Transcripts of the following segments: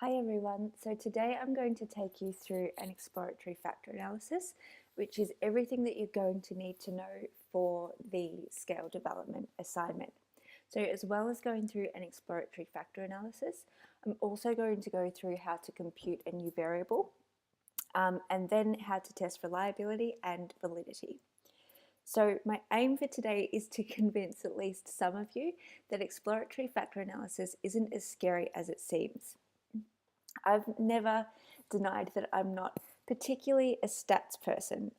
Hi everyone, so today I'm going to take you through an exploratory factor analysis, which is everything that you're going to need to know for the scale development assignment. So as well as going through an exploratory factor analysis, I'm also going to go through how to compute a new variable, and then how to test reliability and validity. So my aim for today is to convince at least some of you that exploratory factor analysis isn't as scary as it seems. I've never denied that I'm not particularly a stats person.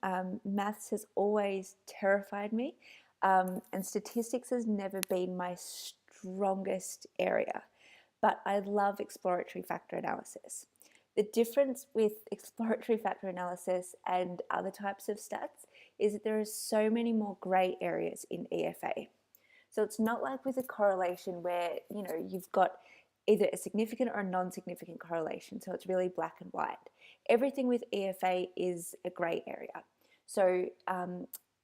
Maths has always terrified me, and statistics has never been my strongest area. But I love exploratory factor analysis. The difference with exploratory factor analysis and other types of stats is that there are so many more grey areas in EFA. So it's not like with a correlation where, you've got either a significant or a non-significant correlation. So it's really black and white. Everything with EFA is a grey area. So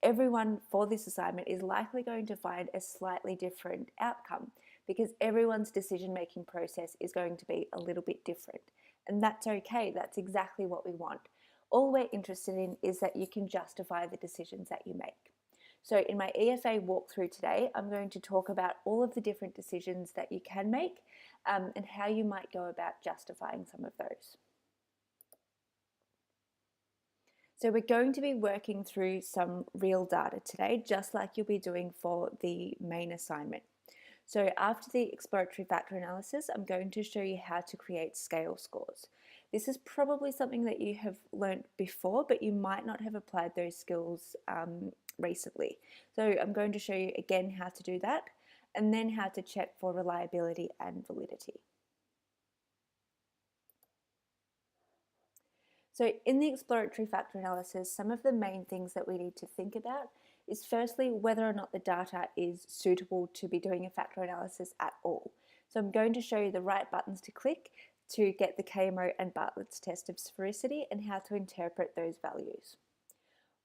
everyone for this assignment is likely going to find a slightly different outcome because everyone's decision-making process is going to be a little bit different. And that's okay. That's exactly what we want. All we're interested in is that you can justify the decisions that you make. So in my EFA walkthrough today, I'm going to talk about all of the different decisions that you can make and how you might go about justifying some of those. So we're going to be working through some real data today, just like you'll be doing for the main assignment. So after the exploratory factor analysis, I'm going to show you how to create scale scores. This is probably something that you have learnt before, but you might not have applied those skills recently. So I'm going to show you again how to do that, and then how to check for reliability and validity. So in the exploratory factor analysis, some of the main things that we need to think about is firstly whether or not the data is suitable to be doing a factor analysis at all. So I'm going to show you the right buttons to click to get the KMO and Bartlett's test of sphericity and how to interpret those values.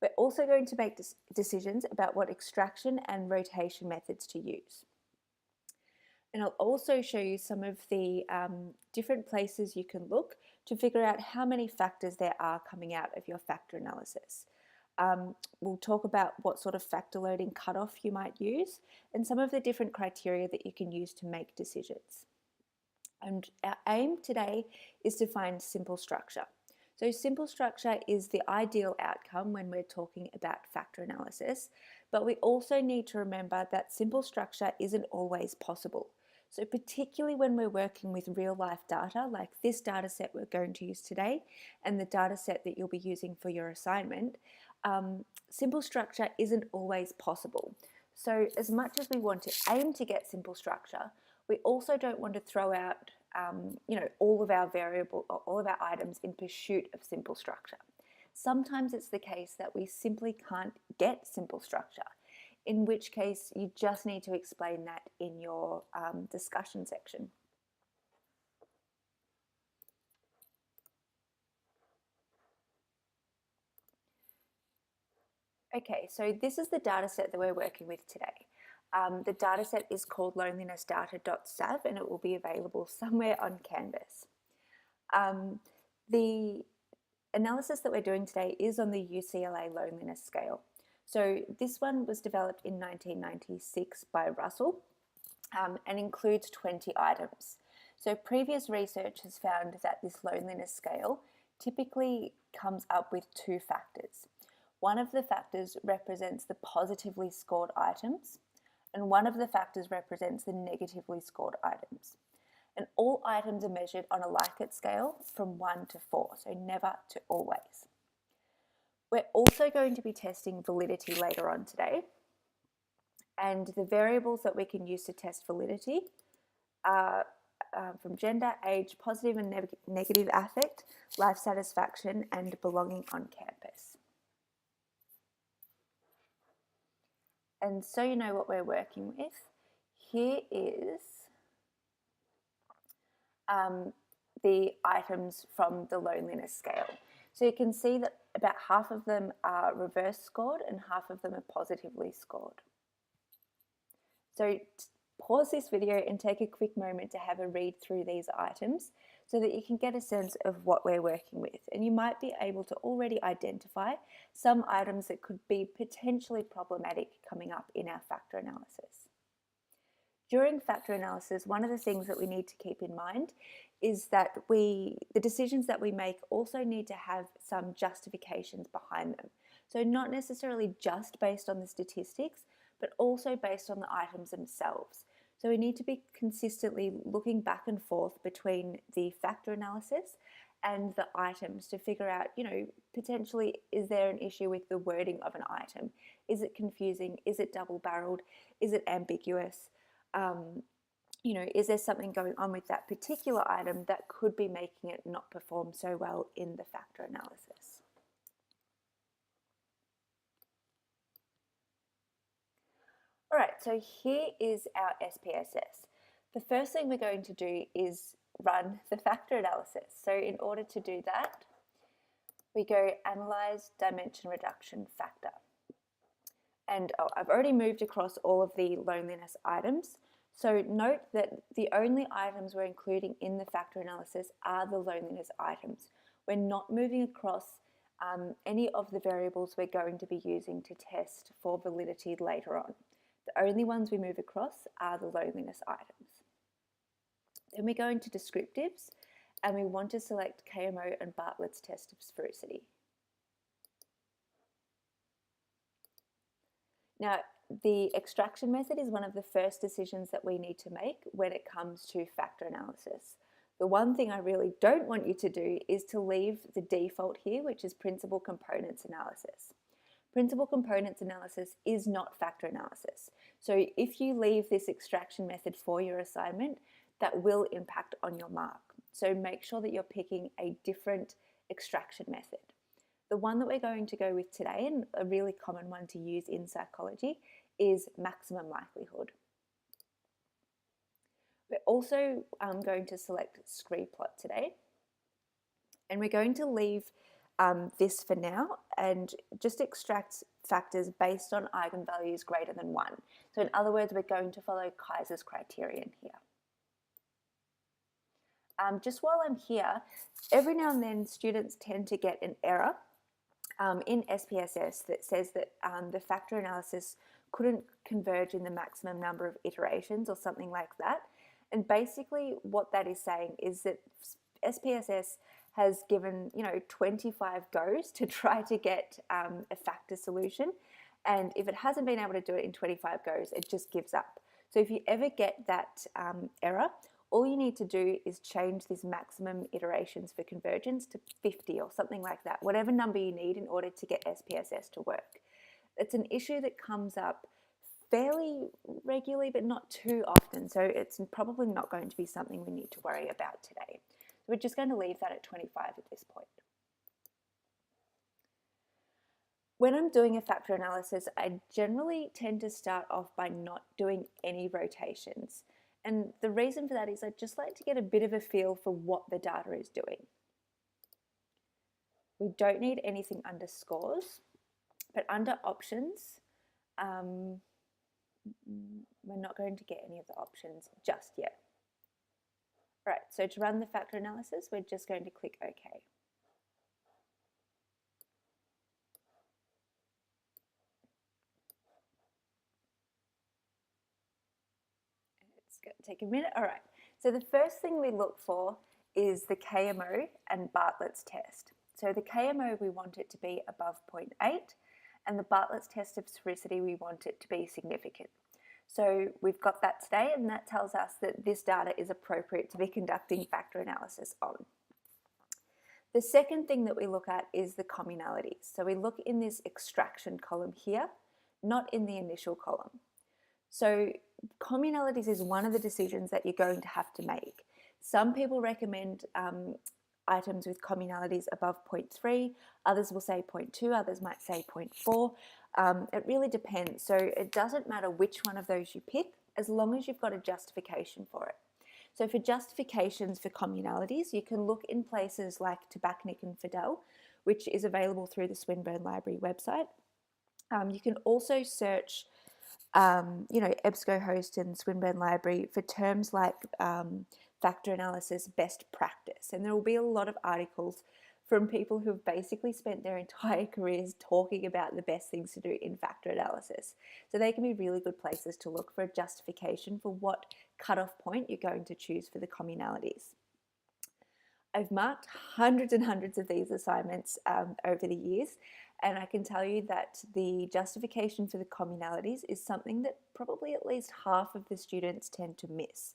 We're also going to make decisions about what extraction and rotation methods to use. And I'll also show you some of the different places you can look to figure out how many factors there are coming out of your factor analysis. We'll talk about what sort of factor loading cutoff you might use and some of the different criteria that you can use to make decisions. And our aim today is to find simple structure. So simple structure is the ideal outcome when we're talking about factor analysis, but we also need to remember that simple structure isn't always possible. So particularly when we're working with real life data, like this data set we're going to use today and the data set that you'll be using for your assignment, simple structure isn't always possible. So as much as we want to aim to get simple structure, we also don't want to throw out all of our items in pursuit of simple structure. Sometimes it's the case that we simply can't get simple structure, in which case you just need to explain that in your discussion section. Okay, so this is the data set that we're working with today. The data set is called loneliness data.sav and it will be available somewhere on Canvas. The analysis that we're doing today is on the UCLA loneliness scale. So this one was developed in 1996 by Russell and includes 20 items. So previous research has found that this loneliness scale typically comes up with two factors. One of the factors represents the positively scored items, and one of the factors represents the negatively scored items. And all items are measured on a Likert scale from 1 to 4, so never to always. We're also going to be testing validity later on today, and the variables that we can use to test validity are from gender, age, positive and negative affect, life satisfaction, and belonging on campus. And so you know what we're working with, here is the items from the loneliness scale. So you can see that about half of them are reverse scored and half of them are positively scored. So pause this video and take a quick moment to have a read through these items so that you can get a sense of what we're working with. And you might be able to already identify some items that could be potentially problematic coming up in our factor analysis. During factor analysis, one of the things that we need to keep in mind is that the decisions that we make also need to have some justifications behind them. So not necessarily just based on the statistics, but also based on the items themselves. So we need to be consistently looking back and forth between the factor analysis and the items to figure out, potentially, is there an issue with the wording of an item? Is it confusing? Is it double-barreled? Is it ambiguous? Is there something going on with that particular item that could be making it not perform so well in the factor analysis? All right, so here is our SPSS. The first thing we're going to do is run the factor analysis. So in order to do that, we go Analyze Dimension Reduction Factor. And I've already moved across all of the loneliness items. So note that the only items we're including in the factor analysis are the loneliness items. We're not moving across any of the variables we're going to be using to test for validity later on. The only ones we move across are the loneliness items. Then we go into descriptives and we want to select KMO and Bartlett's test of sphericity. Now, the extraction method is one of the first decisions that we need to make when it comes to factor analysis. The one thing I really don't want you to do is to leave the default here, which is principal components analysis. Principal components analysis is not factor analysis. So if you leave this extraction method for your assignment, that will impact on your mark. So make sure that you're picking a different extraction method. The one that we're going to go with today, and a really common one to use in psychology, is maximum likelihood. We're also going to select scree plot today, and we're going to leave this for now and just extract factors based on eigenvalues greater than 1. So in other words, we're going to follow Kaiser's criterion here. Just while I'm here, every now and then students tend to get an error in SPSS that says that the factor analysis couldn't converge in the maximum number of iterations or something like that. And basically what that is saying is that SPSS has given 25 goes to try to get a factor solution, and if it hasn't been able to do it in 25 goes, it just gives up. So if you ever get that error, all you need to do is change this maximum iterations for convergence to 50 or something like that, whatever number you need in order to get SPSS to work. It's an issue that comes up fairly regularly, but not too often, so it's probably not going to be something we need to worry about today. We're just going to leave that at 25 at this point. When I'm doing a factor analysis, I generally tend to start off by not doing any rotations. And the reason for that is I just like to get a bit of a feel for what the data is doing. We don't need anything under scores, but under options, we're not going to get any of the options just yet. All right, so to run the factor analysis, we're just going to click OK. It's going to take a minute. All right, so the first thing we look for is the KMO and Bartlett's test. So the KMO, we want it to be above 0.8, and the Bartlett's test of sphericity, we want it to be significant. So we've got that today, and that tells us that this data is appropriate to be conducting factor analysis on. The second thing that we look at is the communalities. So we look in this extraction column here, not in the initial column. So communalities is one of the decisions that you're going to have to make. Some people recommend items with communalities above 0.3, others will say 0.2, others might say 0.4. It really depends. So it doesn't matter which one of those you pick, as long as you've got a justification for it. So for justifications for communalities, you can look in places like Tabachnik and Fidel, which is available through the Swinburne Library website. You can also search EBSCOhost and Swinburne Library for terms like factor analysis best practice. And there will be a lot of articles from people who have basically spent their entire careers talking about the best things to do in factor analysis. So they can be really good places to look for a justification for what cutoff point you're going to choose for the communalities. I've marked hundreds and hundreds of these assignments over the years, and I can tell you that the justification for the communalities is something that probably at least half of the students tend to miss.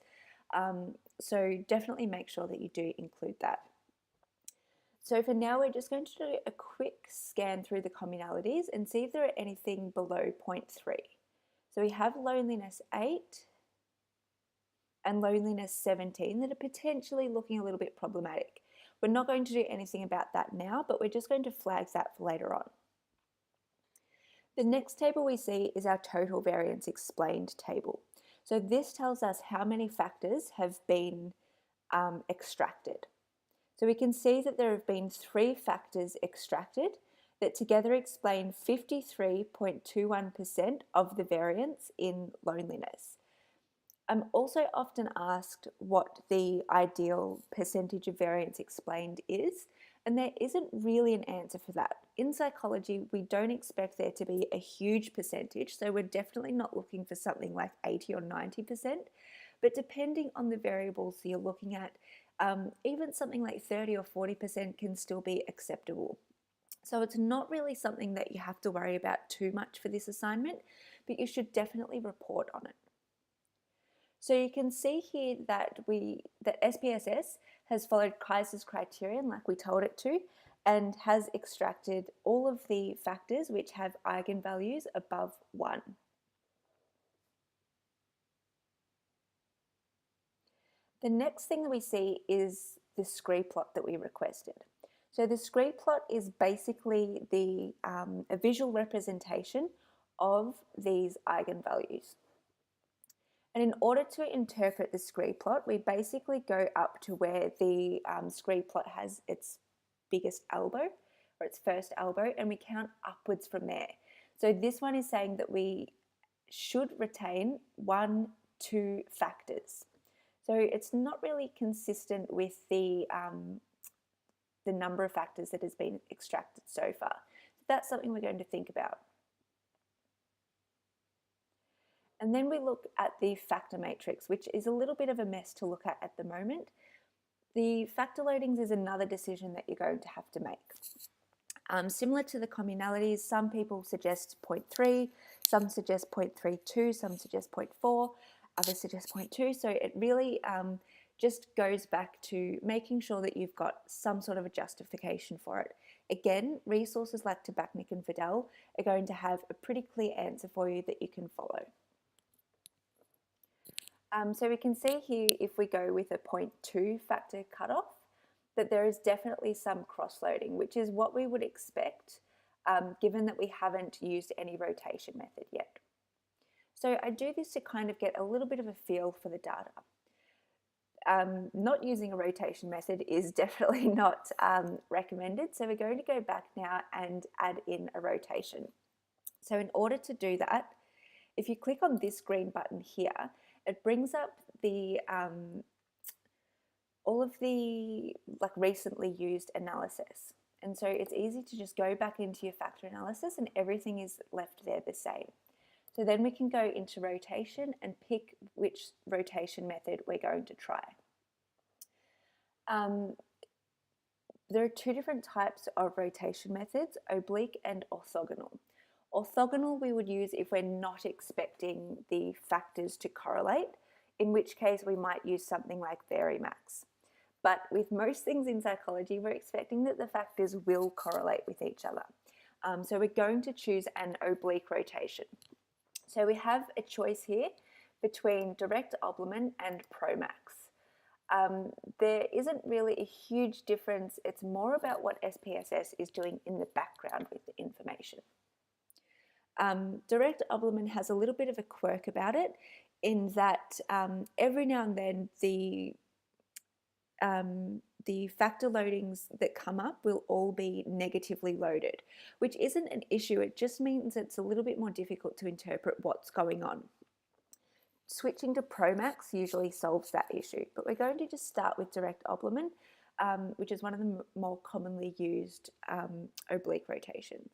So definitely make sure that you do include that. So for now, we're just going to do a quick scan through the communalities and see if there are anything below 0.3. So we have loneliness 8 and loneliness 17 that are potentially looking a little bit problematic. We're not going to do anything about that now, but we're just going to flag that for later on. The next table we see is our total variance explained table. So this tells us how many factors have been extracted. So we can see that there have been 3 factors extracted that together explain 53.21% of the variance in loneliness. I'm also often asked what the ideal percentage of variance explained is, and there isn't really an answer for that. In psychology, we don't expect there to be a huge percentage, so we're definitely not looking for something like 80 or 90%, but depending on the variables you're looking at, even something like 30 or 40% can still be acceptable. So it's not really something that you have to worry about too much for this assignment, but you should definitely report on it. So you can see here that SPSS has followed Kaiser's criterion like we told it to, and has extracted all of the factors which have eigenvalues above 1. The next thing that we see is the scree plot that we requested. So the scree plot is basically a visual representation of these eigenvalues. And in order to interpret the scree plot, we basically go up to where the scree plot has its biggest elbow, or its first elbow, and we count upwards from there. So this one is saying that we should retain 1, 2 factors. So it's not really consistent with the number of factors that has been extracted so far. So that's something we're going to think about. And then we look at the factor matrix, which is a little bit of a mess to look at the moment. The factor loadings is another decision that you're going to have to make. Similar to the communalities, some people suggest 0.3, some suggest 0.32, some suggest 0.4, others suggest 0.2. So it really just goes back to making sure that you've got some sort of a justification for it. Again, resources like Tabachnik and Fidel are going to have a pretty clear answer for you that you can follow. So we can see here, if we go with a 0.2 factor cutoff, that there is definitely some cross-loading, which is what we would expect, given that we haven't used any rotation method yet. So I do this to kind of get a little bit of a feel for the data. Not using a rotation method is definitely not recommended, so we're going to go back now and add in a rotation. So in order to do that, if you click on this green button here, it brings up the all of the recently used analysis. And so it's easy to just go back into your factor analysis and everything is left there the same. So then we can go into rotation and pick which rotation method we're going to try. There are 2 different types of rotation methods, oblique and orthogonal. Orthogonal we would use if we're not expecting the factors to correlate, in which case we might use something like Varimax. But with most things in psychology, we're expecting that the factors will correlate with each other. So we're going to choose an oblique rotation. So we have a choice here between direct Obermann and Promax. There isn't really a huge difference. It's more about what SPSS is doing in the background with the information. Direct Obermann has a little bit of a quirk about it in that every now and then the the factor loadings that come up will all be negatively loaded, which isn't an issue. It just means it's a little bit more difficult to interpret what's going on. Switching to Promax usually solves that issue, but we're going to just start with direct oblimum, which is one of the more commonly used oblique rotations.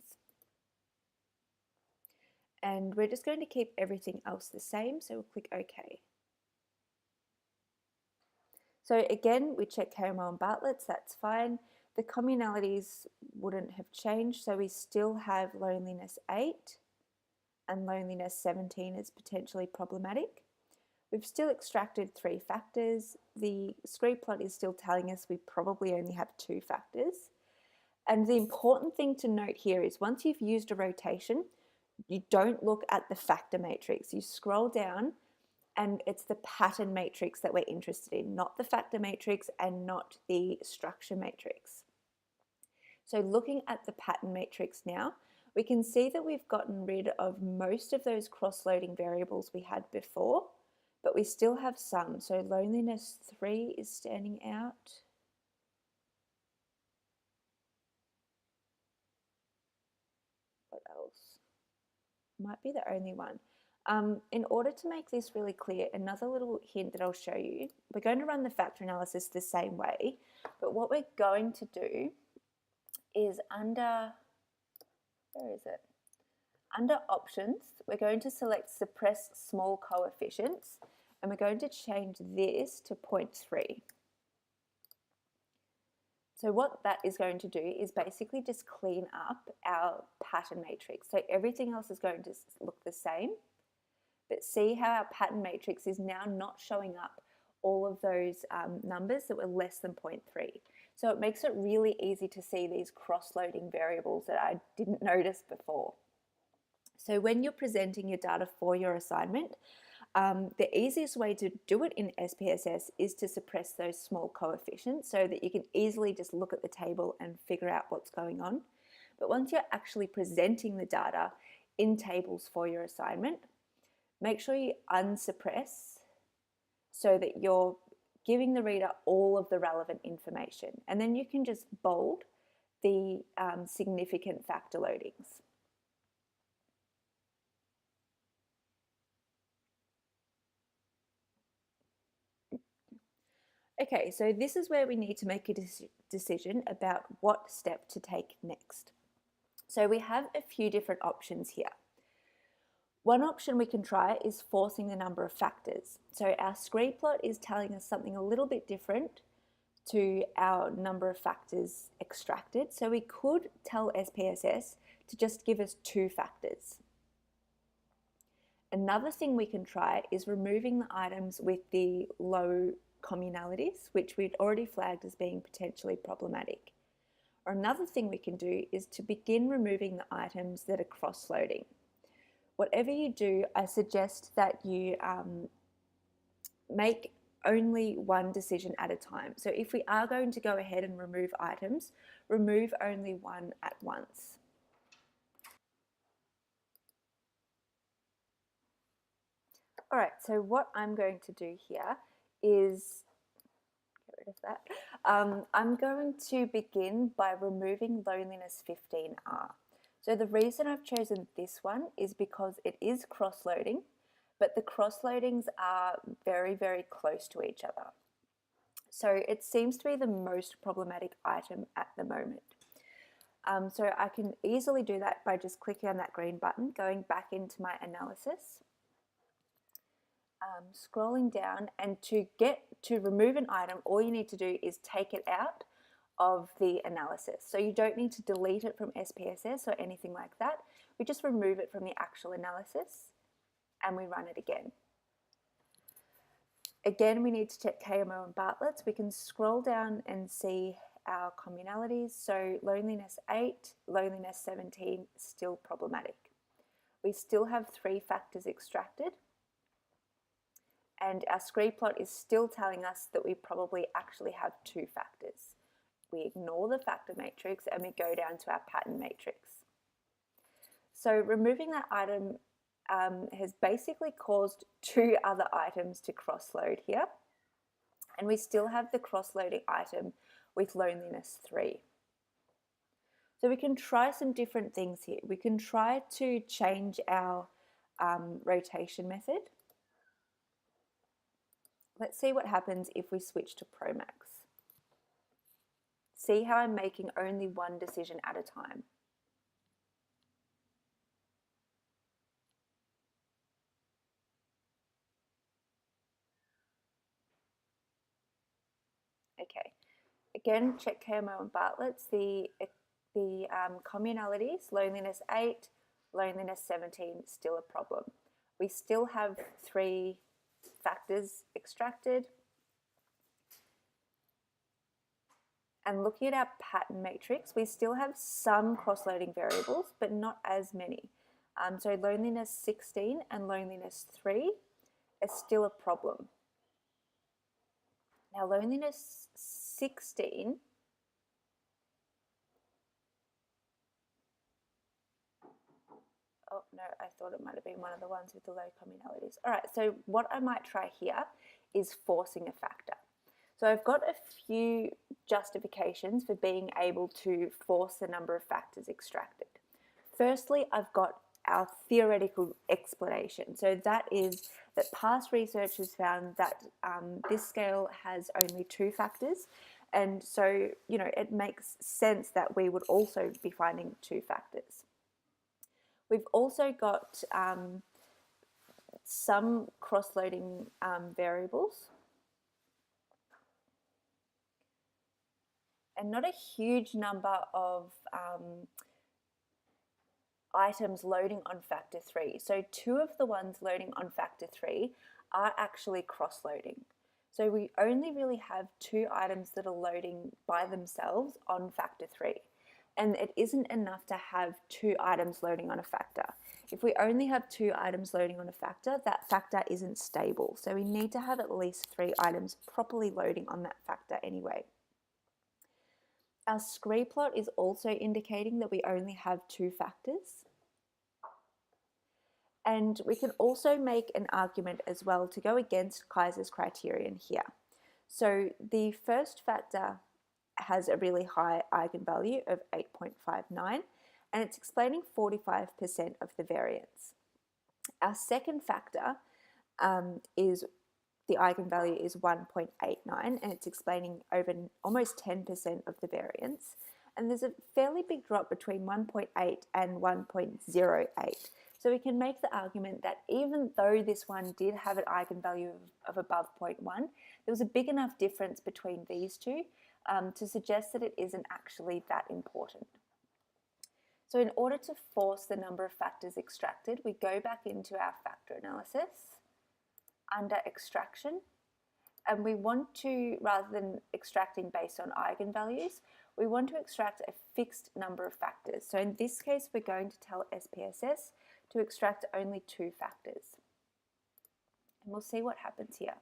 And we're just going to keep everything else the same, so we'll click OK. So again, we check KMO and Bartlett's, that's fine. The communalities wouldn't have changed, so we still have loneliness 8 and loneliness 17 is potentially problematic. We've still extracted 3 factors. The scree plot is still telling us we probably only have 2 factors. And the important thing to note here is once you've used a rotation, you don't look at the factor matrix. You scroll down and it's the pattern matrix that we're interested in, not the factor matrix and not the structure matrix. So looking at the pattern matrix now, we can see that we've gotten rid of most of those cross-loading variables we had before, but we still have some. So loneliness 3 is standing out. What else? Might be the only one. In order to make this really clear, another little hint that I'll show you, we're going to run the factor analysis the same way, but what we're going to do is under, where is it? Under options, we're going to select suppress small coefficients, and we're going to change this to 0.3. So what that is going to do is basically just clean up our pattern matrix. So everything else is going to look the same, but see how our pattern matrix is now not showing up all of those numbers that were less than 0.3. So it makes it really easy to see these cross-loading variables that I didn't notice before. So when you're presenting your data for your assignment, the easiest way to do it in SPSS is to suppress those small coefficients so that you can easily just look at the table and figure out what's going on. But once you're actually presenting the data in tables for your assignment, make sure you unsuppress so that you're giving the reader all of the relevant information. And then you can just bold the significant factor loadings. Okay, so this is where we need to make a decision about what step to take next. So we have a few different options here. One option we can try is forcing the number of factors. So our scree plot is telling us something a little bit different to our number of factors extracted. So we could tell SPSS to just give us 2 factors. Another thing we can try is removing the items with the low communalities, which we'd already flagged as being potentially problematic. Or another thing we can do is to begin removing the items that are cross-loading. Whatever you do, I suggest that you make only one decision at a time. So if we are going to go ahead and remove items, remove only one at once. All right, so what I'm going to do here is, get rid of that, I'm going to begin by removing loneliness 15R. So the reason I've chosen this one is because it is cross-loading, but the cross-loadings are very, very close to each other. So it seems to be the most problematic item at the moment. So I can easily do that by just clicking on that green button, going back into my analysis, scrolling down, and to remove an item, all you need to do is take it out of the analysis. So you don't need to delete it from SPSS or anything like that. We just remove it from the actual analysis and we run it again. Again, we need to check KMO and Bartlett's. We can scroll down and see our communalities. So loneliness 8, loneliness 17, still problematic. We still have 3 factors extracted, and our scree plot is still telling us that we probably actually have 2 factors. We ignore the factor matrix and we go down to our pattern matrix. So removing that item has basically caused 2 other items to cross-load here. And we still have the cross-loading item with loneliness 3. So we can try some different things here. We can try to change our rotation method. Let's see what happens if we switch to Promax. See how I'm making only one decision at a time. Okay, again, check KMO and Bartlett's. The communalities, loneliness 8, loneliness 17, still a problem. We still have 3 factors extracted. And looking at our pattern matrix, we still have some cross-loading variables, but not as many. So loneliness 16 and loneliness 3 is still a problem. Now loneliness 16, oh no, I thought it might have been one of the ones with the low communalities. All right, so what I might try here is forcing a factor. So I've got a few justifications for being able to force the number of factors extracted. Firstly, I've got our theoretical explanation. So that is that past research has found that this scale has only 2 factors. And so, it makes sense that we would also be finding 2 factors. We've also got some cross-loading variables. And not a huge number of items loading on factor 3. So 2 of the ones loading on factor 3 are actually cross-loading. So we only really have 2 items that are loading by themselves on factor 3. And it isn't enough to have 2 items loading on a factor. If we only have 2 items loading on a factor, that factor isn't stable. So we need to have at least 3 items properly loading on that factor anyway. Our scree plot is also indicating that we only have 2 factors. And we can also make an argument as well to go against Kaiser's criterion here. So the first factor has a really high eigenvalue of 8.59, and it's explaining 45% of the variance. Our second factor is the eigenvalue is 1.89, and it's explaining over almost 10% of the variance. And there's a fairly big drop between 1.8 and 1.08. So we can make the argument that even though this one did have an eigenvalue of above 0.1, there was a big enough difference between these two to suggest that it isn't actually that important. So in order to force the number of factors extracted, we go back into our factor analysis under extraction, and we want to, rather than extracting based on eigenvalues, we want to extract a fixed number of factors. So in this case, we're going to tell SPSS to extract only 2 factors. And we'll see what happens here.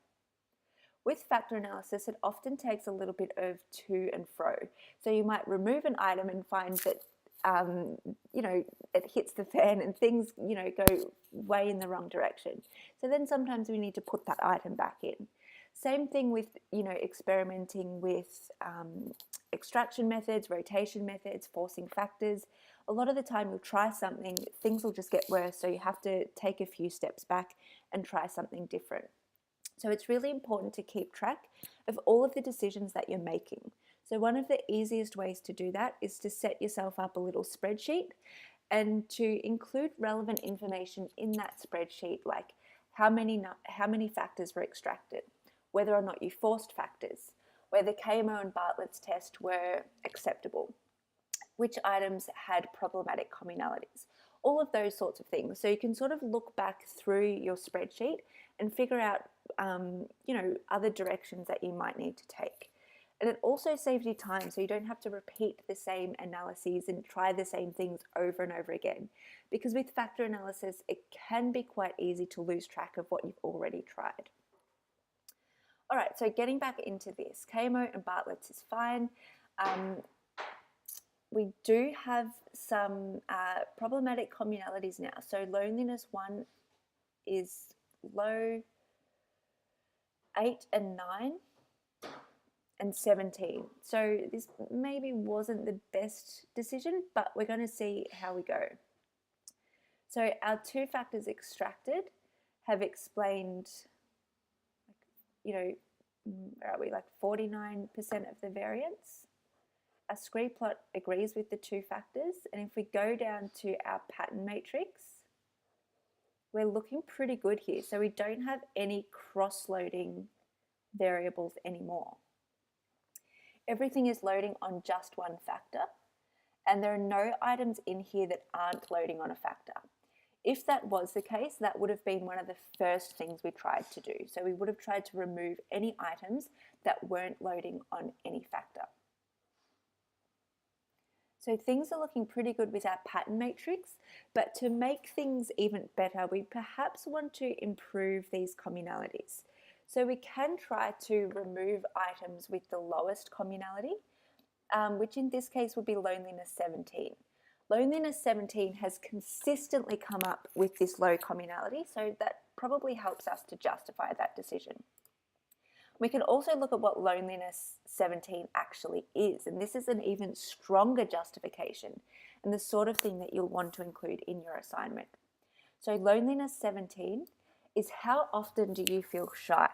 With factor analysis, it often takes a little bit of to and fro. So you might remove an item and find that it hits the fan and things, go way in the wrong direction. So then sometimes we need to put that item back in. Same thing with, experimenting with extraction methods, rotation methods, forcing factors. A lot of the time you'll try something, things will just get worse, so you have to take a few steps back and try something different. So it's really important to keep track of all of the decisions that you're making. So one of the easiest ways to do that is to set yourself up a little spreadsheet and to include relevant information in that spreadsheet, like how many factors were extracted, whether or not you forced factors, whether KMO and Bartlett's test were acceptable, which items had problematic communalities, all of those sorts of things. So you can sort of look back through your spreadsheet and figure out, other directions that you might need to take. And it also saves you time, so you don't have to repeat the same analyses and try the same things over and over again. Because with factor analysis, it can be quite easy to lose track of what you've already tried. All right, so getting back into this, KMO and Bartlett's is fine. We do have some problematic communalities now. So loneliness 1 is low, 8 and 9 and 17. So this maybe wasn't the best decision, but we're going to see how we go. So our two factors extracted have explained, where are we, like 49% of the variance. Our scree plot agrees with the two factors, and if we go down to our pattern matrix, we're looking pretty good here. So we don't have any cross-loading variables anymore. Everything is loading on just one factor, and there are no items in here that aren't loading on a factor. If that was the case, that would have been one of the first things we tried to do. So we would have tried to remove any items that weren't loading on any factor. So things are looking pretty good with our pattern matrix, but to make things even better, we perhaps want to improve these communalities. So we can try to remove items with the lowest communality, which in this case would be loneliness 17. Loneliness 17 has consistently come up with this low communality, so that probably helps us to justify that decision. We can also look at what loneliness 17 actually is, and this is an even stronger justification and the sort of thing that you'll want to include in your assignment. So loneliness 17 is how often do you feel shy?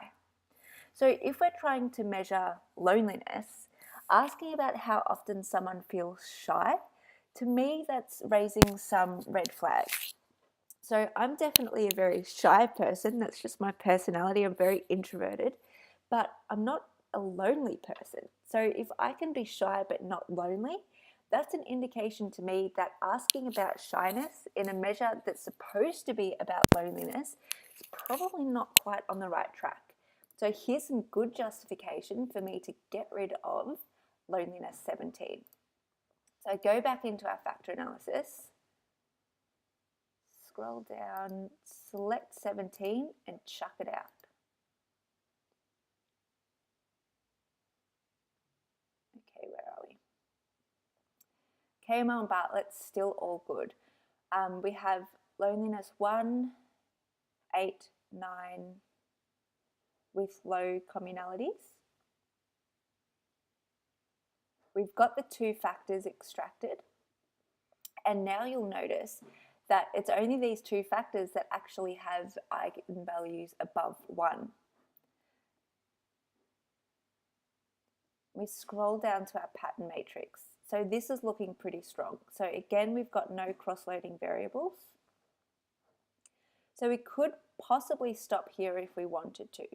So if we're trying to measure loneliness, asking about how often someone feels shy, to me that's raising some red flags. So I'm definitely a very shy person, that's just my personality, I'm very introverted, but I'm not a lonely person. So if I can be shy but not lonely, that's an indication to me that asking about shyness in a measure that's supposed to be about loneliness is probably not quite on the right track. So here's some good justification for me to get rid of loneliness 17. So go back into our factor analysis, scroll down, select 17 and chuck it out. Okay, where are we? KML and Bartlett's still all good. We have loneliness 1, 8, 9 with low communalities. We've got the two factors extracted, and now you'll notice that it's only these two factors that actually have eigenvalues above 1. We scroll down to our pattern matrix. So this is looking pretty strong. So again, we've got no cross-loading variables. So we could possibly stop here if we wanted to.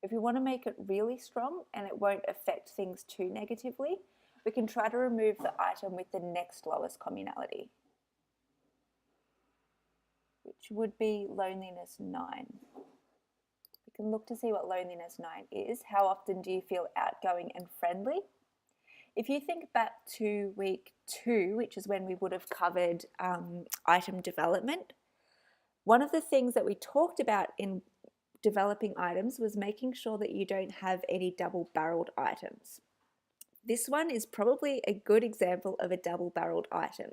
If we want to make it really strong and it won't affect things too negatively, we can try to remove the item with the next lowest communality, which would be loneliness 9. We can look to see what loneliness 9 is. How often do you feel outgoing and friendly? If you think back to week 2, which is when we would have covered item development, one of the things that we talked about in developing items was making sure that you don't have any double-barreled items. This one is probably a good example of a double-barreled item.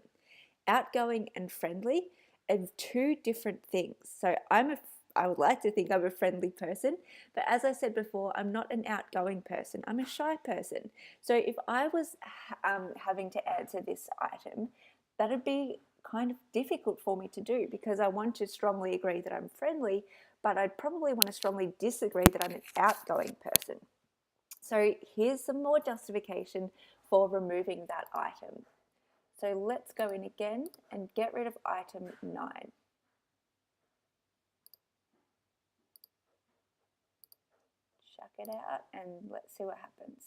Outgoing and friendly are two different things. So I would like to think I'm a friendly person, but as I said before, I'm not an outgoing person. I'm a shy person. So if I was having to answer this item, that would be kind of difficult for me to do because I want to strongly agree that I'm friendly, but I'd probably want to strongly disagree that I'm an outgoing person. So here's some more justification for removing that item. So let's go in again and get rid of item 9. Chuck it out and let's see what happens.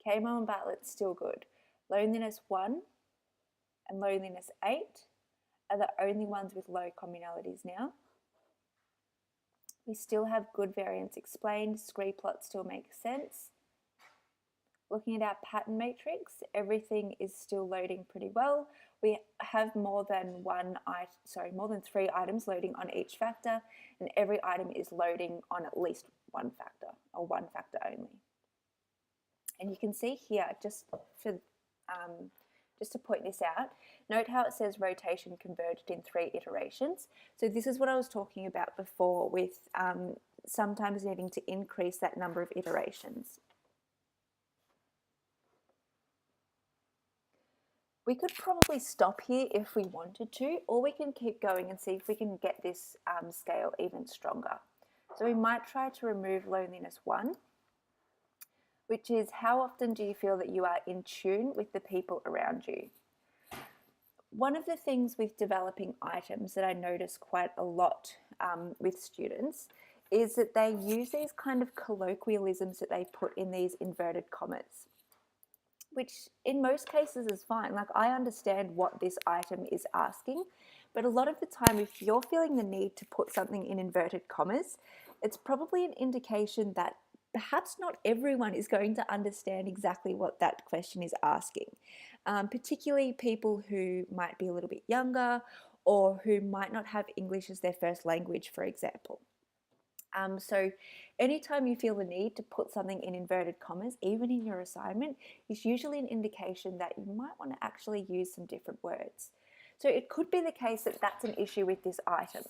KMO and Bartlett's still good. Loneliness 1 and loneliness 8 are the only ones with low communalities now. We still have good variance explained. Scree plot still makes sense. Looking at our pattern matrix, everything is still loading pretty well. We have more than 3 items loading on each factor, and every item is loading on at least one factor, or one factor only. And you can see here, just to point this out, note how it says rotation converged in 3 iterations. So this is what I was talking about before with sometimes needing to increase that number of iterations. We could probably stop here if we wanted to, or we can keep going and see if we can get this scale even stronger. So we might try to remove loneliness 1, which is how often do you feel that you are in tune with the people around you? One of the things with developing items that I notice quite a lot with students is that they use these kind of colloquialisms that they put in these inverted commas, which in most cases is fine. Like, I understand what this item is asking, but a lot of the time, if you're feeling the need to put something in inverted commas, it's probably an indication that perhaps not everyone is going to understand exactly what that question is asking, particularly people who might be a little bit younger or who might not have English as their first language, for example. So anytime you feel the need to put something in inverted commas, even in your assignment, is usually an indication that you might want to actually use some different words. So it could be the case that that's an issue with this item.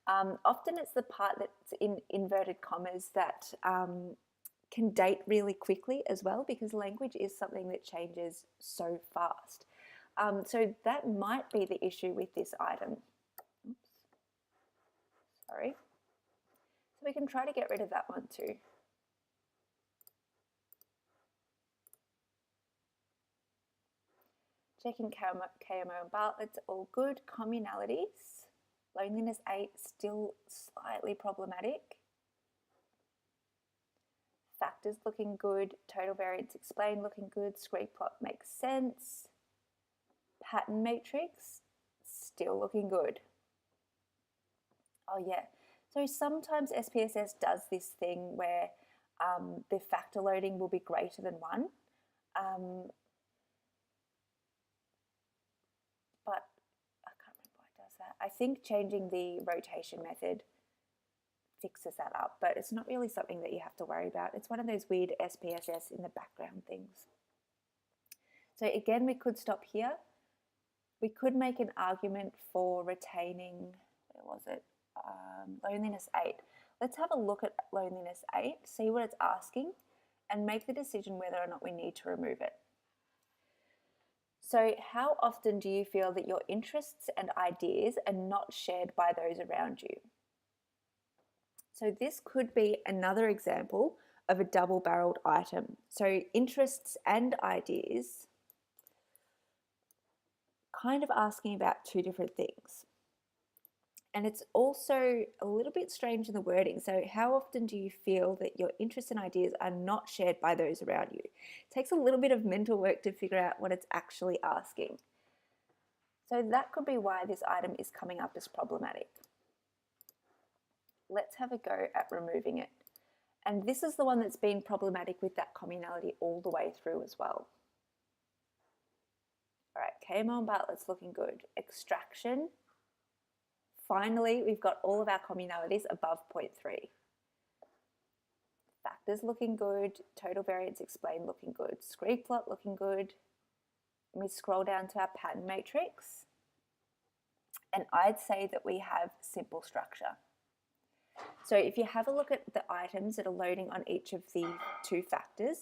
Often it's the part that's in inverted commas that can date really quickly as well, because language is something that changes so fast. So that might be the issue with this item. Oops. Sorry. So we can try to get rid of that one too. Checking KMO and Bartlett's all good. Communalities. Loneliness 8, still slightly problematic. Factors looking good. Total variance explained looking good. Scree plot makes sense. Pattern matrix, still looking good. Oh yeah, so sometimes SPSS does this thing where the factor loading will be greater than 1. But I can't remember why it does that. I think changing the rotation method fixes that up, but it's not really something that you have to worry about. It's one of those weird SPSS in the background things. So again, we could stop here. We could make an argument for retaining, where was it? Loneliness 8. Let's have a look at loneliness 8, see what it's asking, and make the decision whether or not we need to remove it. So how often do you feel that your interests and ideas are not shared by those around you? So this could be another example of a double-barreled item. So interests and ideas, kind of asking about 2 different things. And it's also a little bit strange in the wording. So how often do you feel that your interests and ideas are not shared by those around you? It takes a little bit of mental work to figure out what it's actually asking. So that could be why this item is coming up as problematic. Let's have a go at removing it. And this is the one that's been problematic with that communality all the way through as well. All right, KMO and Bartlett's looking good. Extraction. Finally, we've got all of our communalities above 0.3. Factors looking good. Total variance explained looking good. Scree plot looking good. And we scroll down to our pattern matrix. And I'd say that we have simple structure. So if you have a look at the items that are loading on each of the 2 factors,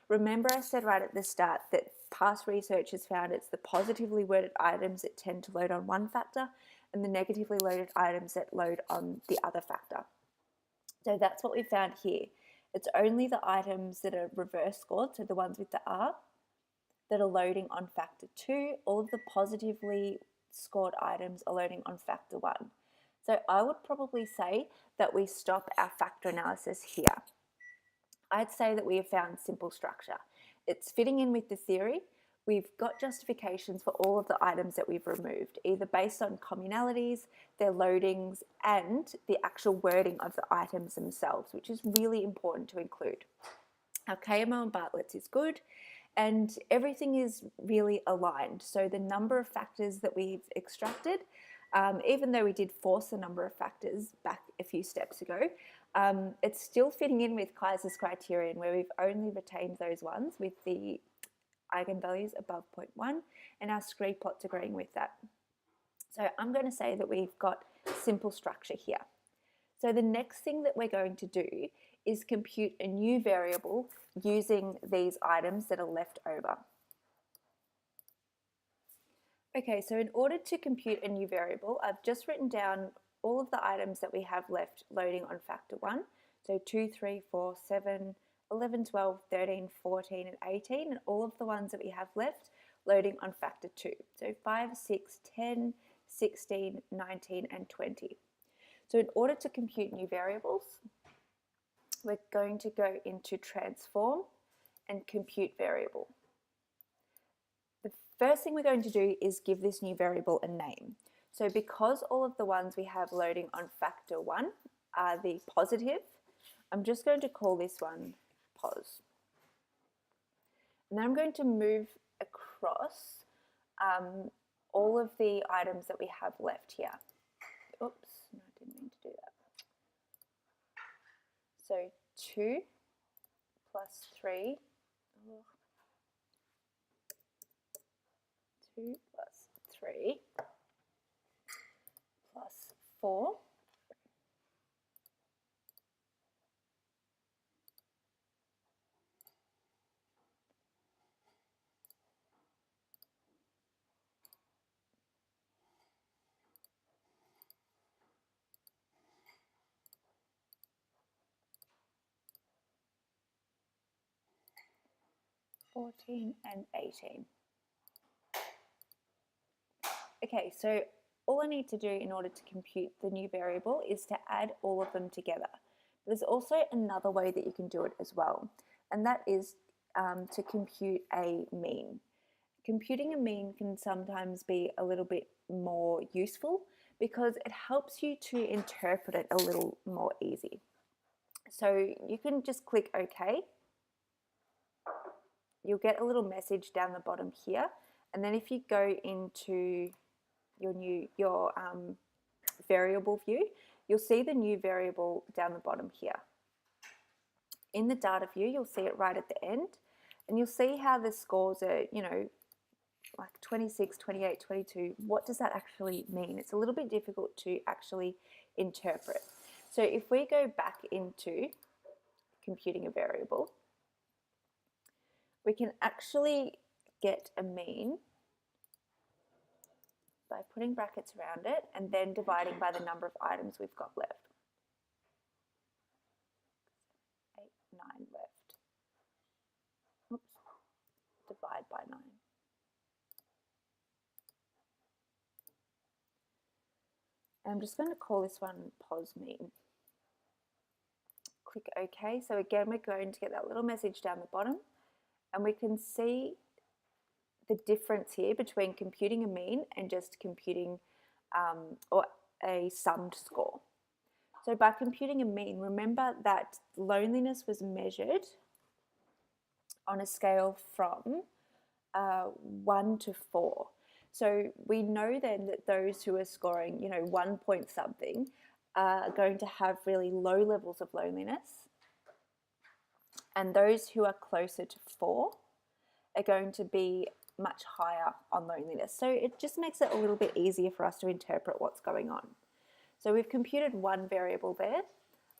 remember I said right at the start that past research has found it's the positively worded items that tend to load on one factor and the negatively loaded items that load on the other factor. So that's what we found here. It's only the items that are reverse scored, so the ones with the R, that are loading on factor 2. All of the positively scored items are loading on factor 1. So I would probably say that we stop our factor analysis here. I'd say that we have found simple structure. It's fitting in with the theory. We've got justifications for all of the items that we've removed, either based on communalities, their loadings, and the actual wording of the items themselves, which is really important to include. Our KMO and Bartlett's is good, and everything is really aligned. So the number of factors that we've extracted, even though we did force the number of factors back a few steps ago, it's still fitting in with Kaiser's criterion, where we've only retained those ones with the eigenvalues above 0.1, and our Scree plot's agreeing with that. So I'm going to say that we've got simple structure here. So the next thing that we're going to do is compute a new variable using these items that are left over. Okay, so in order to compute a new variable, I've just written down all of the items that we have left loading on factor 1. So 2, 3, 4, 7, 11, 12, 13, 14, and 18, and all of the ones that we have left loading on factor 2. So 5, 6, 10, 16, 19, and 20. So in order to compute new variables, we're going to go into transform and compute variable. The first thing we're going to do is give this new variable a name. So because all of the ones we have loading on factor 1 are the positive, I'm just going to call this one pos. And then I'm going to move across all of the items that we have left here. Oops, no, I didn't mean to do that. So 2 plus 3, 2 plus 3 plus 4 14 and 18. Okay, so all I need to do in order to compute the new variable is to add all of them together. There's also another way that you can do it as well, and that is to compute a mean. Computing a mean can sometimes be a little bit more useful because it helps you to interpret it a little more easy. So you can just click OK. You'll get a little message down the bottom here, and then if you go into your variable view, you'll see the new variable down the bottom here. In the data view, you'll see it right at the end, and you'll see how the scores are, like 26, 28, 22. What does that actually mean? It's a little bit difficult to actually interpret. So if we go back into computing a variable, we can actually get a mean by putting brackets around it and then dividing by the number of items we've got left. 8, 9 left. Oops. Divide by 9. I'm just going to call this one pos mean. Click OK. So again, we're going to get that little message down the bottom, and we can see the difference here between computing a mean and just computing or a summed score. So by computing a mean, remember that loneliness was measured on a scale from 1 to 4. So we know then that those who are scoring, 1 point something are going to have really low levels of loneliness, and those who are closer to 4 are going to be much higher on loneliness. So it just makes it a little bit easier for us to interpret what's going on. So we've computed one variable there.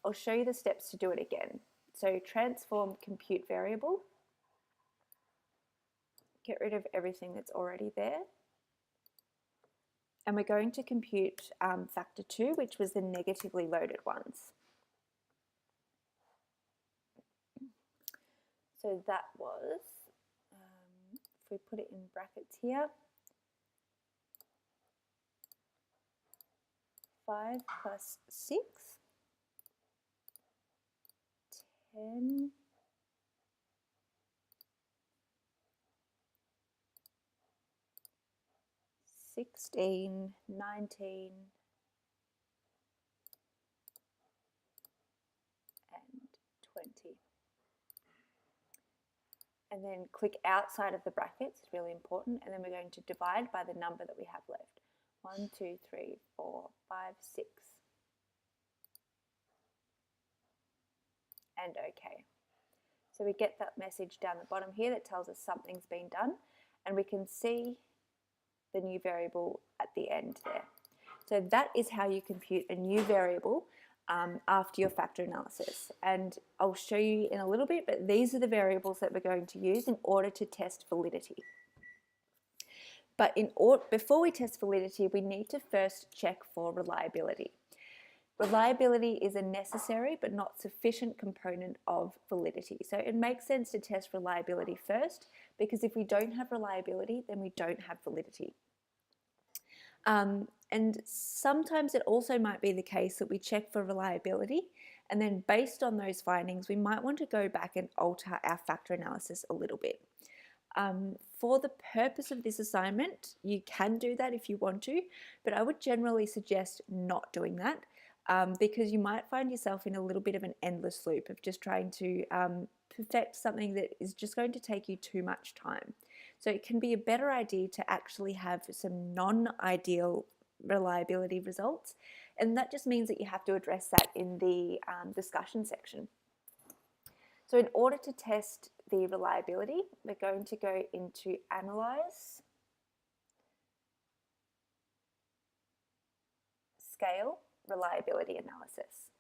I'll show you the steps to do it again. So transform compute variable. Get rid of everything that's already there. And we're going to compute factor 2, which was the negatively loaded ones. So that was, if we put it in brackets here, 5 plus 6, 10, 16, 19, and 20. And then click outside of the brackets, it's really important, and then we're going to divide by the number that we have left. 1, 2, 3, 4, 5, 6. And OK. So we get that message down the bottom here that tells us something's been done, and we can see the new variable at the end there. So that is how you compute a new variable after your factor analysis. And I'll show you in a little bit, but these are the variables that we're going to use in order to test validity. But before we test validity, we need to first check for reliability. Reliability is a necessary but not sufficient component of validity. So it makes sense to test reliability first, because if we don't have reliability, then we don't have validity. And sometimes it also might be the case that we check for reliability, and then based on those findings, we might want to go back and alter our factor analysis a little bit. For the purpose of this assignment, you can do that if you want to, but I would generally suggest not doing that, because you might find yourself in a little bit of an endless loop of just trying to perfect something that is just going to take you too much time. So it can be a better idea to actually have some non-ideal reliability results, and that just means that you have to address that in the discussion section. So in order to test the reliability, we're going to go into Analyze, Scale, Reliability Analysis.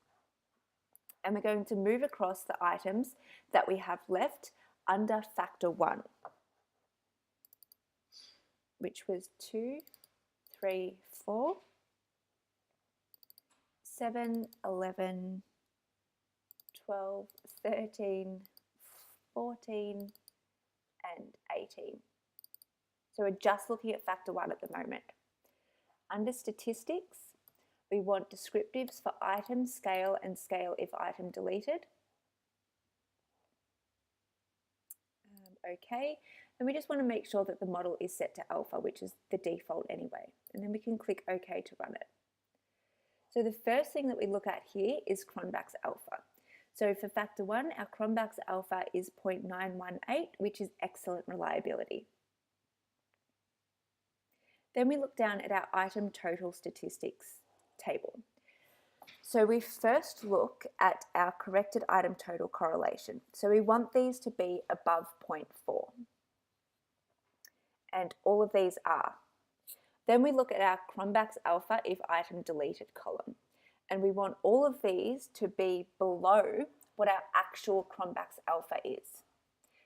And we're going to move across the items that we have left under Factor 1, which was 2, 3, 4, 7, 11, 12, 13, 14, and 18. So we're just looking at Factor 1 at the moment. Under Statistics, we want descriptives for item, scale, and scale if item deleted. Okay, and we just want to make sure that the model is set to alpha, which is the default anyway, and then we can click OK to run it. So the first thing that we look at here is Cronbach's alpha. So for Factor 1, our Cronbach's alpha is 0.918, which is excellent reliability. Then we look down at our item total statistics table. So we first look at our corrected item total correlation. So we want these to be above 0.4. And all of these are. Then we look at our Cronbach's alpha if item deleted column. And we want all of these to be below what our actual Cronbach's alpha is.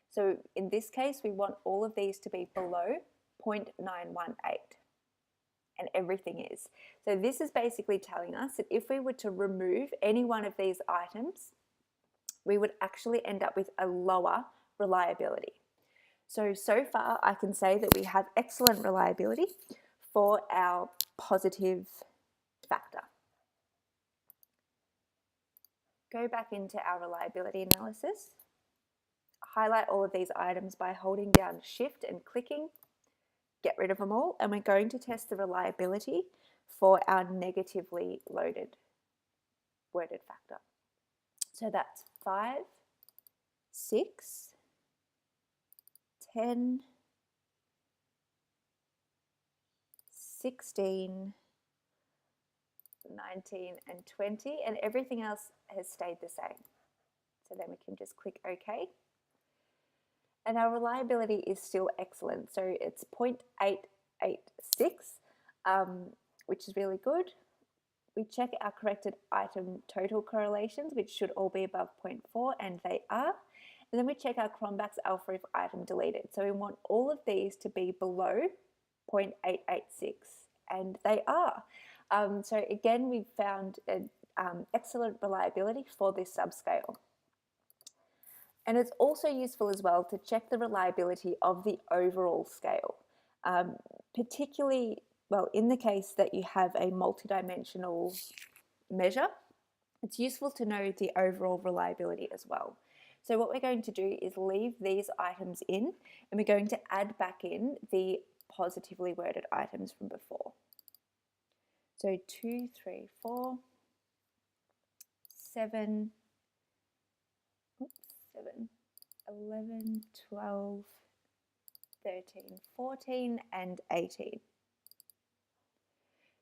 So in this case, we want all of these to be below 0.918. And everything is. So this is basically telling us that if we were to remove any one of these items, we would actually end up with a lower reliability. So far I can say that we have excellent reliability for our positive factor. Go back into our reliability analysis. Highlight all of these items by holding down Shift and clicking. Get rid of them all, and we're going to test the reliability for our negatively loaded worded factor. So that's 5, 6, 10, 16, 19, and 20, and everything else has stayed the same. So then we can just click OK. And our reliability is still excellent. So it's 0.886, which is really good. We check our corrected item total correlations, which should all be above 0.4, and they are. And then we check our Cronbach's alpha if item deleted. So we want all of these to be below 0.886, and they are. So again, we've found an excellent reliability for this subscale. And it's also useful as well to check the reliability of the overall scale, particularly, well, in the case that you have a multidimensional measure, it's useful to know the overall reliability as well. So what we're going to do is leave these items in, and we're going to add back in the positively worded items from before. So 2, 3, 4, 7, 11, 12, 13, 14, and 18.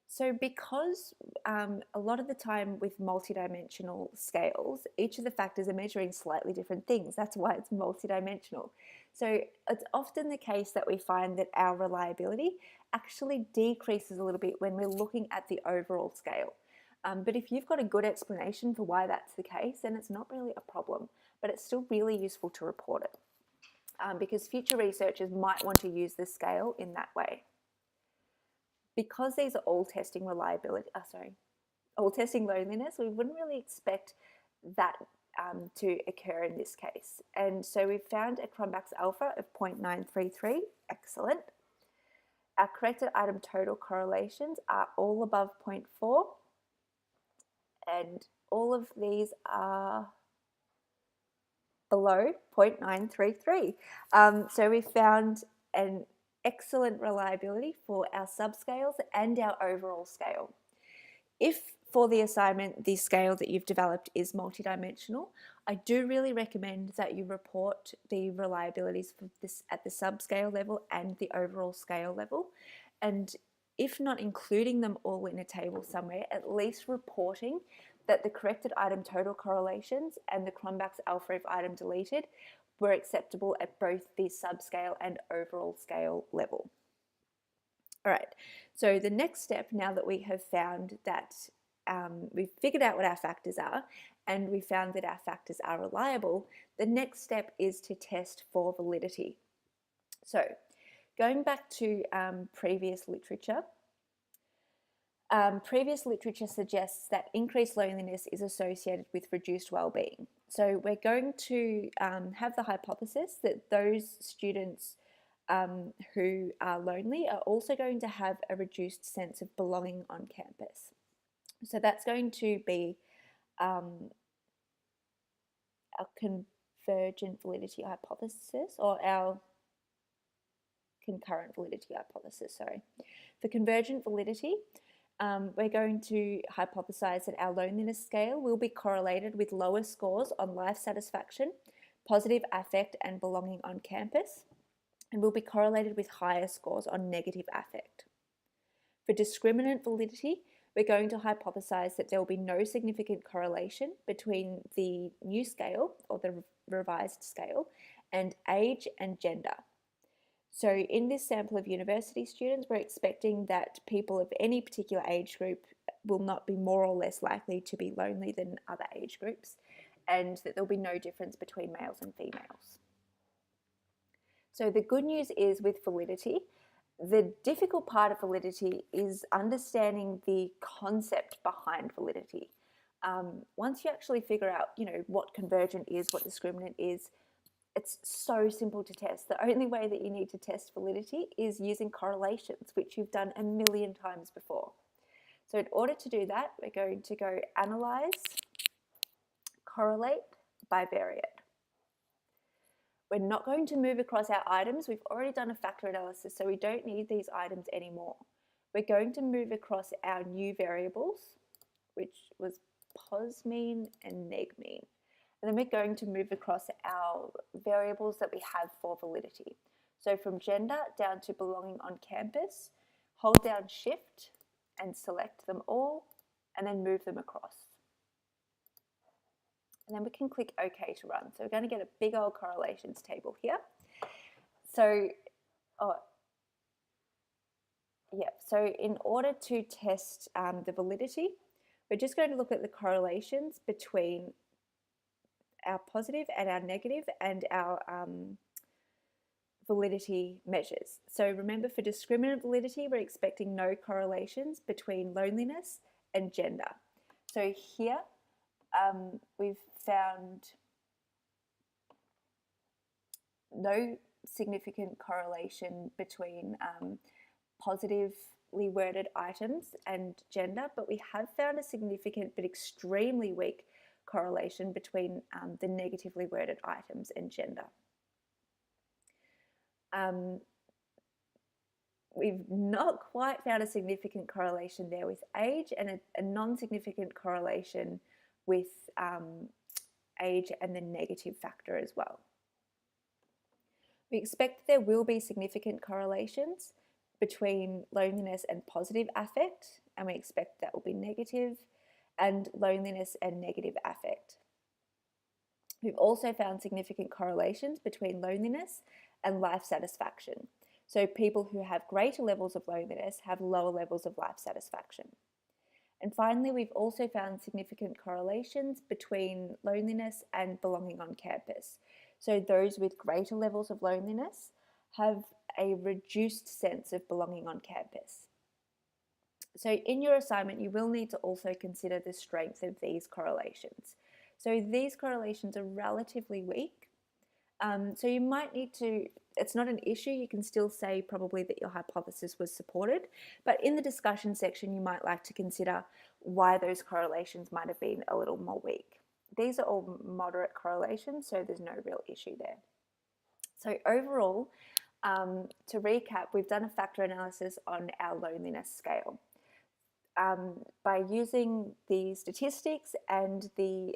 So because a lot of the time with multidimensional scales, each of the factors are measuring slightly different things. That's why it's multidimensional. So it's often the case that we find that our reliability actually decreases a little bit when we're looking at the overall scale. But if you've got a good explanation for why that's the case, then it's not really a problem, but it's still really useful to report it because future researchers might want to use the scale in that way. because these are all testing all testing loneliness, we wouldn't really expect that to occur in this case. And so we've found a Cronbach's alpha of 0.933, excellent. Our corrected item total correlations are all above 0.4, and all of these are below 0.933. So we found an excellent reliability for our subscales and our overall scale. If for the assignment, the scale that you've developed is multidimensional, I do really recommend that you report the reliabilities for this at the subscale level and the overall scale level. And if not including them all in a table somewhere, at least reporting that the corrected item total correlations and the Cronbach's alpha of item deleted were acceptable at both the subscale and overall scale level. All right, so the next step, now that we have found that we've figured out what our factors are and we found that our factors are reliable, the next step is to test for validity. So going back to previous literature suggests that increased loneliness is associated with reduced well-being. So we're going to have the hypothesis that those students who are lonely are also going to have a reduced sense of belonging on campus. So that's going to be our convergent validity hypothesis, or our concurrent validity hypothesis, sorry. For convergent validity, we're going to hypothesize that our loneliness scale will be correlated with lower scores on life satisfaction, positive affect and belonging on campus, and will be correlated with higher scores on negative affect. For discriminant validity, we're going to hypothesize that there will be no significant correlation between the new scale, or the revised scale, and age and gender. So in this sample of university students, we're expecting that people of any particular age group will not be more or less likely to be lonely than other age groups, and that there'll be no difference between males and females. So the good news is, with validity, the difficult part of validity is understanding the concept behind validity. Once you actually figure out, what convergent is, what discriminant is, it's so simple to test. The only way that you need to test validity is using correlations, which you've done a million times before. So in order to do that, we're going to go analyze, correlate, bivariate. We're not going to move across our items. We've already done a factor analysis, so we don't need these items anymore. We're going to move across our new variables, which was pos mean and neg mean. And then we're going to move across our variables that we have for validity. So from gender down to belonging on campus, hold down shift and select them all, and then move them across. And then we can click OK to run. So we're going to get a big old correlations table here. So, so in order to test the validity, we're just going to look at the correlations between our positive and our negative and our validity measures. So remember, for discriminant validity, we're expecting no correlations between loneliness and gender. So here we've found no significant correlation between positively worded items and gender, but we have found a significant but extremely weak correlation between the negatively worded items and gender. We've not quite found a significant correlation there with age, and a non-significant correlation with age and the negative factor as well. We expect there will be significant correlations between loneliness and positive affect, and we expect that will be negative, and loneliness and negative affect. We've also found significant correlations between loneliness and life satisfaction. So people who have greater levels of loneliness have lower levels of life satisfaction. And finally, we've also found significant correlations between loneliness and belonging on campus. So those with greater levels of loneliness have a reduced sense of belonging on campus. So in your assignment, you will need to also consider the strength of these correlations. So these correlations are relatively weak. So you might need to, it's not an issue, you can still say probably that your hypothesis was supported, but in the discussion section, you might like to consider why those correlations might have been a little more weak. These are all moderate correlations, so there's no real issue there. So overall, to recap, we've done a factor analysis on our loneliness scale. By using the statistics and the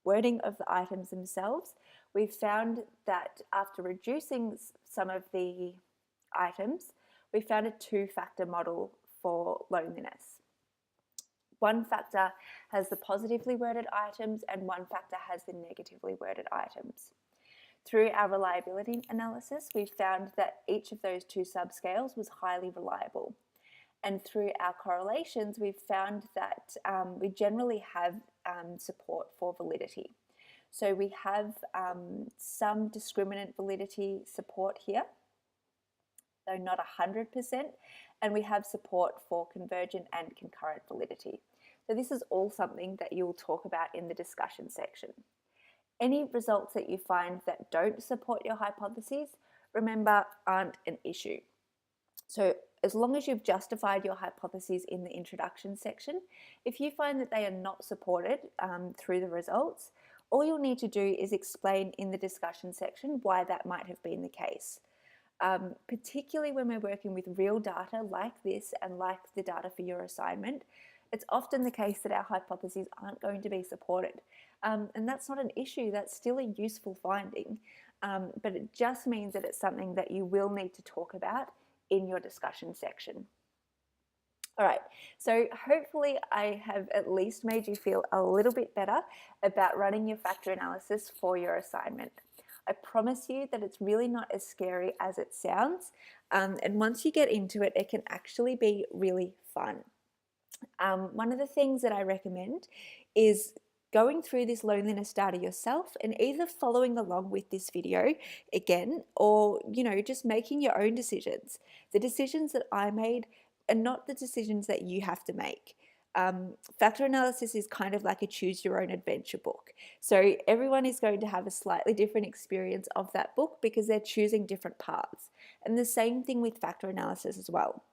wording of the items themselves, we've found that after reducing some of the items, we found a two-factor model for loneliness. One factor has the positively worded items and one factor has the negatively worded items. Through our reliability analysis, we found that each of those two subscales was highly reliable. And through our correlations, we've found that we generally have support for validity. So we have some discriminant validity support here, though not 100%, and we have support for convergent and concurrent validity. So this is all something that you'll talk about in the discussion section. Any results that you find that don't support your hypotheses, remember, aren't an issue. So as long as you've justified your hypotheses in the introduction section, if you find that they are not supported through the results, all you'll need to do is explain in the discussion section why that might have been the case. Particularly when we're working with real data like this and like the data for your assignment, it's often the case that our hypotheses aren't going to be supported. And that's not an issue, that's still a useful finding, but it just means that it's something that you will need to talk about in your discussion section. All right, so hopefully I have at least made you feel a little bit better about running your factor analysis for your assignment. I promise you that it's really not as scary as it sounds, and once you get into it, it can actually be really fun. One of the things that I recommend is going through this loneliness data yourself and either following along with this video again, or just making your own decisions. The decisions that I made are not the decisions that you have to make. Factor analysis is kind of like a choose your own adventure book. So everyone is going to have a slightly different experience of that book because they're choosing different paths. And the same thing with factor analysis as well.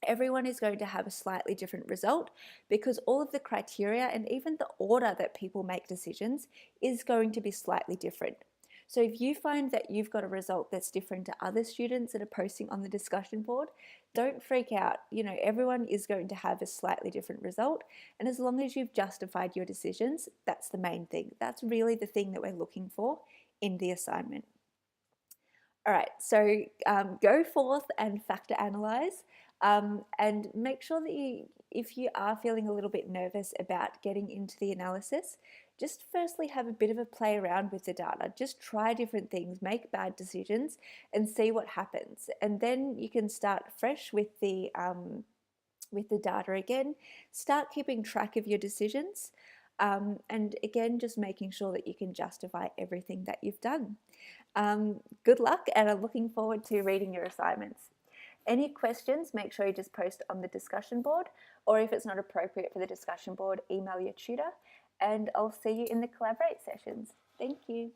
Everyone is going to have a slightly different result because all of the criteria and even the order that people make decisions is going to be slightly different. So if you find that you've got a result that's different to other students that are posting on the discussion board, don't freak out. Everyone is going to have a slightly different result. And as long as you've justified your decisions, that's the main thing. That's really the thing that we're looking for in the assignment. All right, so go forth and factor analyze. And make sure that if you are feeling a little bit nervous about getting into the analysis, just firstly have a bit of a play around with the data. Just try different things, make bad decisions and see what happens. And then you can start fresh with the data again, start keeping track of your decisions. And again, just making sure that you can justify everything that you've done. Good luck, and I'm looking forward to reading your assignments. Any questions, make sure you just post on the discussion board, or if it's not appropriate for the discussion board, email your tutor, and I'll see you in the Collaborate sessions. Thank you.